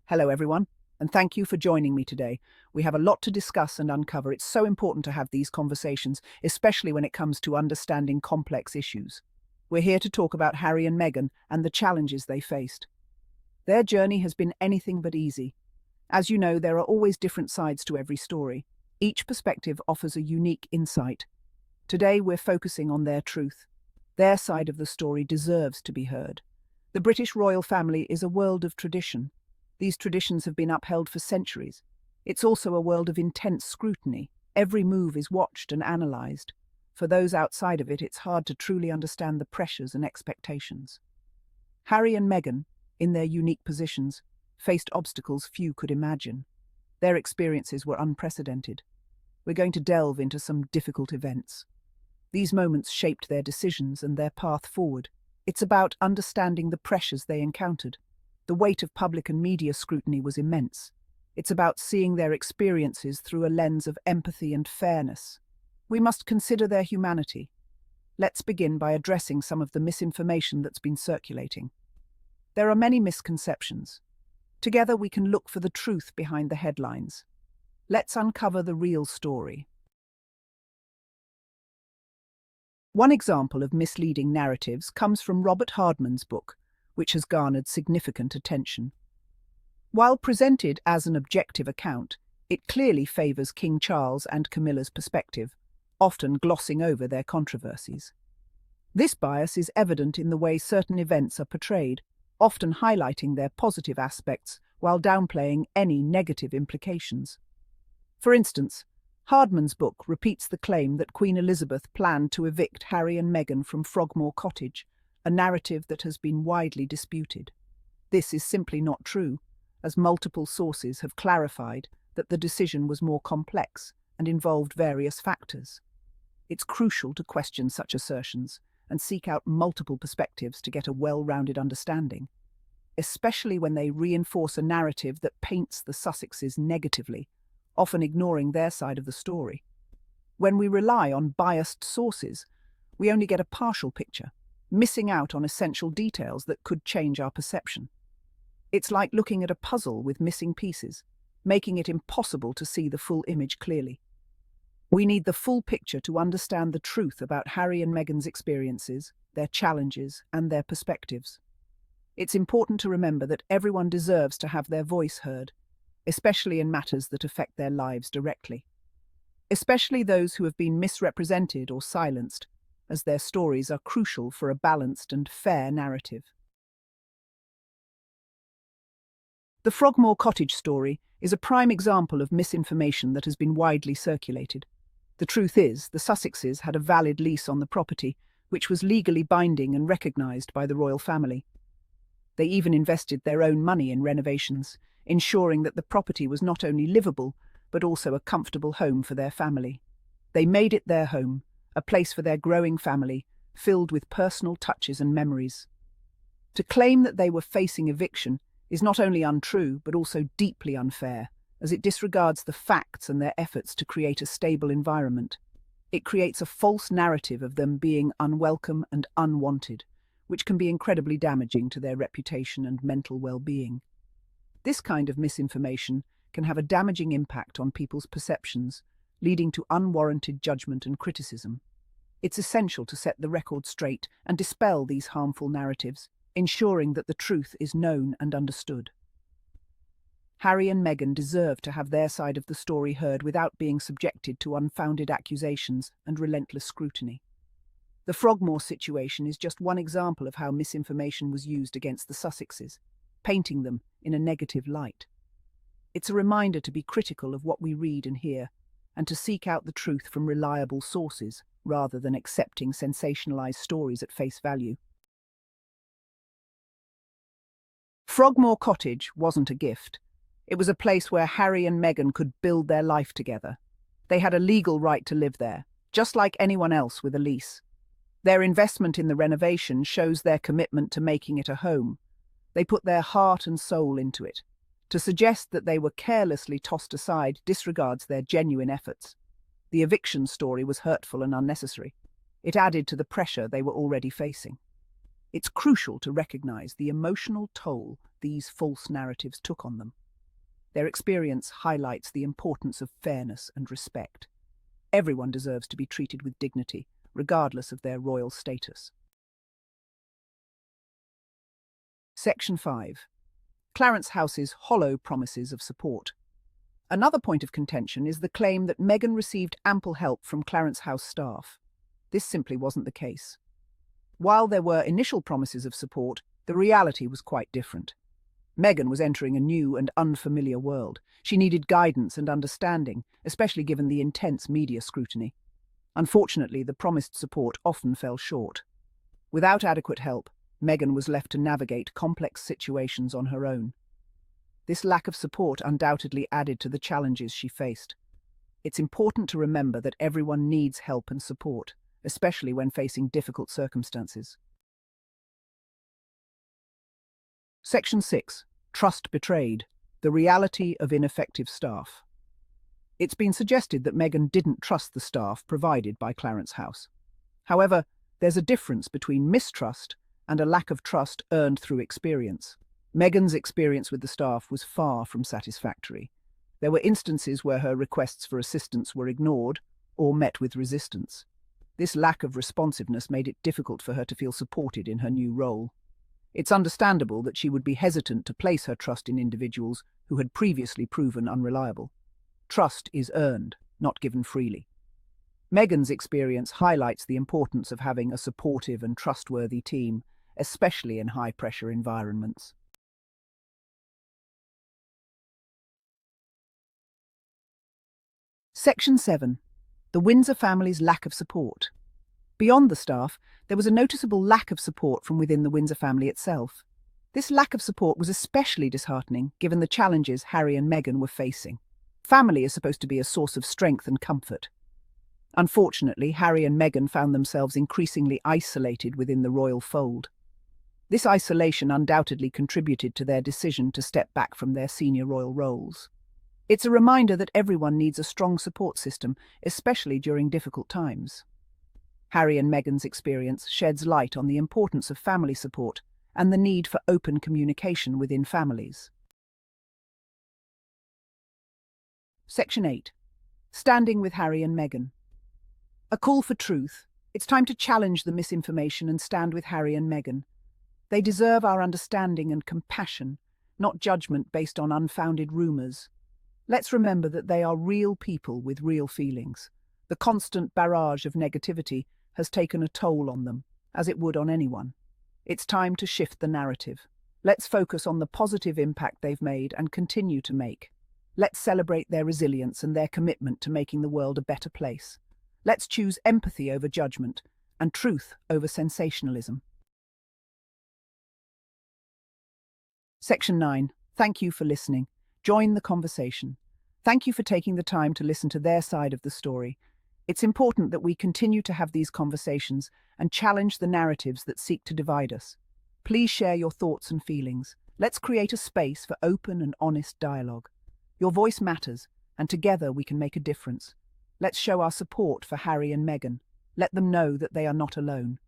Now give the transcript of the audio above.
Hello, everyone, and thank you for joining me today. We have a lot to discuss and uncover. It's so important to have these conversations, especially when it comes to understanding complex issues. We're here to talk about Harry and Meghan and the challenges they faced. Their journey has been anything but easy. As you know, there are always different sides to every story. Each perspective offers a unique insight. Today, we're focusing on their truth. Their side of the story deserves to be heard. The British royal family is a world of tradition. These traditions have been upheld for centuries. It's also a world of intense scrutiny. Every move is watched and analysed. For those outside of it, it's hard to truly understand the pressures and expectations. Harry and Meghan, in their unique positions, faced obstacles few could imagine. Their experiences were unprecedented. We're going to delve into some difficult events. These moments shaped their decisions and their path forward. It's about understanding the pressures they encountered. The weight of public and media scrutiny was immense. It's about seeing their experiences through a lens of empathy and fairness. We must consider their humanity. Let's begin by addressing some of the misinformation that's been circulating. There are many misconceptions. Together we can look for the truth behind the headlines. Let's uncover the real story. One example of misleading narratives comes from Robert Hardman's book, which has garnered significant attention. While presented as an objective account, it clearly favours King Charles and Camilla's perspective, often glossing over their controversies. This bias is evident in the way certain events are portrayed, often highlighting their positive aspects while downplaying any negative implications. For instance, Hardman's book repeats the claim that Queen Elizabeth planned to evict Harry and Meghan from Frogmore Cottage, a narrative that has been widely disputed. This is simply not true, as multiple sources have clarified that the decision was more complex and involved various factors. It's crucial to question such assertions and seek out multiple perspectives to get a well-rounded understanding, especially when they reinforce a narrative that paints the Sussexes negatively, often ignoring their side of the story. When we rely on biased sources, we only get a partial picture, missing out on essential details that could change our perception. It's like looking at a puzzle with missing pieces, making it impossible to see the full image clearly. We need the full picture to understand the truth about Harry and Meghan's experiences, their challenges, and their perspectives. It's important to remember that everyone deserves to have their voice heard, especially in matters that affect their lives directly. Especially those who have been misrepresented or silenced, as their stories are crucial for a balanced and fair narrative. The Frogmore Cottage story is a prime example of misinformation that has been widely circulated. The truth is, the Sussexes had a valid lease on the property, which was legally binding and recognised by the royal family. They even invested their own money in renovations, ensuring that the property was not only livable, but also a comfortable home for their family. They made it their home, a place for their growing family, filled with personal touches and memories. To claim that they were facing eviction is not only untrue, but also deeply unfair, as it disregards the facts and their efforts to create a stable environment. It creates a false narrative of them being unwelcome and unwanted, which can be incredibly damaging to their reputation and mental well-being. This kind of misinformation can have a damaging impact on people's perceptions, leading to unwarranted judgment and criticism. It's essential to set the record straight and dispel these harmful narratives, ensuring that the truth is known and understood. Harry and Meghan deserve to have their side of the story heard without being subjected to unfounded accusations and relentless scrutiny. The Frogmore situation is just one example of how misinformation was used against the Sussexes, painting them in a negative light. It's a reminder to be critical of what we read and hear, and to seek out the truth from reliable sources, rather than accepting sensationalized stories at face value. Frogmore Cottage wasn't a gift. It was a place where Harry and Meghan could build their life together. They had a legal right to live there, just like anyone else with a lease. Their investment in the renovation shows their commitment to making it a home. They put their heart and soul into it. To suggest that they were carelessly tossed aside disregards their genuine efforts. The eviction story was hurtful and unnecessary. It added to the pressure they were already facing. It's crucial to recognize the emotional toll these false narratives took on them. Their experience highlights the importance of fairness and respect. Everyone deserves to be treated with dignity, regardless of their royal status. Section 5. Clarence House's hollow promises of support. Another point of contention is the claim that Meghan received ample help from Clarence House staff. This simply wasn't the case. While there were initial promises of support, the reality was quite different. Meghan was entering a new and unfamiliar world. She needed guidance and understanding, especially given the intense media scrutiny. Unfortunately, the promised support often fell short. Without adequate help, Meghan was left to navigate complex situations on her own. This lack of support undoubtedly added to the challenges she faced. It's important to remember that everyone needs help and support, especially when facing difficult circumstances. Section 6. Trust betrayed. The reality of ineffective staff. It's been suggested that Meghan didn't trust the staff provided by Clarence House. However, there's a difference between mistrust and a lack of trust earned through experience. Meghan's experience with the staff was far from satisfactory. There were instances where her requests for assistance were ignored or met with resistance. This lack of responsiveness made it difficult for her to feel supported in her new role. It's understandable that she would be hesitant to place her trust in individuals who had previously proven unreliable. Trust is earned, not given freely. Meghan's experience highlights the importance of having a supportive and trustworthy team, especially in high-pressure environments. Section 7. The Windsor family's lack of support. Beyond the staff, there was a noticeable lack of support from within the Windsor family itself. This lack of support was especially disheartening given the challenges Harry and Meghan were facing. Family is supposed to be a source of strength and comfort. Unfortunately, Harry and Meghan found themselves increasingly isolated within the royal fold. This isolation undoubtedly contributed to their decision to step back from their senior royal roles. It's a reminder that everyone needs a strong support system, especially during difficult times. Harry and Meghan's experience sheds light on the importance of family support and the need for open communication within families. Section 8. Standing with Harry and Meghan. A call for truth. It's time to challenge the misinformation and stand with Harry and Meghan. They deserve our understanding and compassion, not judgment based on unfounded rumours. Let's remember that they are real people with real feelings. The constant barrage of negativity has taken a toll on them, as it would on anyone. It's time to shift the narrative. Let's focus on the positive impact they've made and continue to make. Let's celebrate their resilience and their commitment to making the world a better place. Let's choose empathy over judgment and truth over sensationalism. Section 9. Thank you for listening. Join the conversation. Thank you for taking the time to listen to their side of the story. It's important that we continue to have these conversations and challenge the narratives that seek to divide us. Please share your thoughts and feelings. Let's create a space for open and honest dialogue. Your voice matters, and together we can make a difference. Let's show our support for Harry and Meghan. Let them know that they are not alone.